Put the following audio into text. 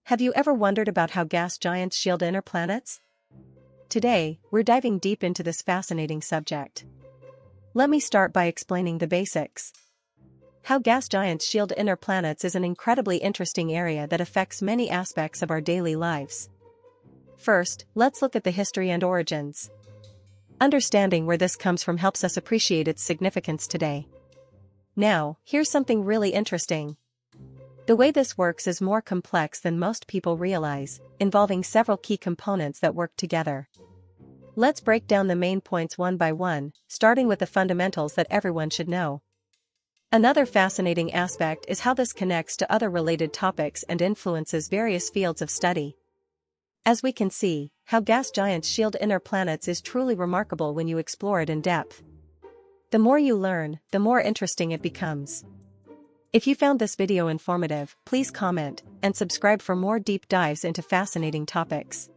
Have you ever wondered about how gas giants shield inner planets? Today, we're diving deep into this fascinating subject. Let me start by explaining the basics. How gas giants shield inner planets is an incredibly interesting area that affects many aspects of our daily lives. First, let's look at the history and origins. Understanding where this comes from helps us appreciate its significance today. Now, here's something really interesting. The way this works is more complex than most people realize, involving several key components that work together. Let's break down the main points one by one, starting with the fundamentals that everyone should know. Another fascinating aspect is how this connects to other related topics and influences various fields of study. As we can see, how gas giants shield inner planets is truly remarkable when you explore it in depth. The more you learn, the more interesting it becomes. If you found this video informative, please comment and subscribe for more deep dives into fascinating topics.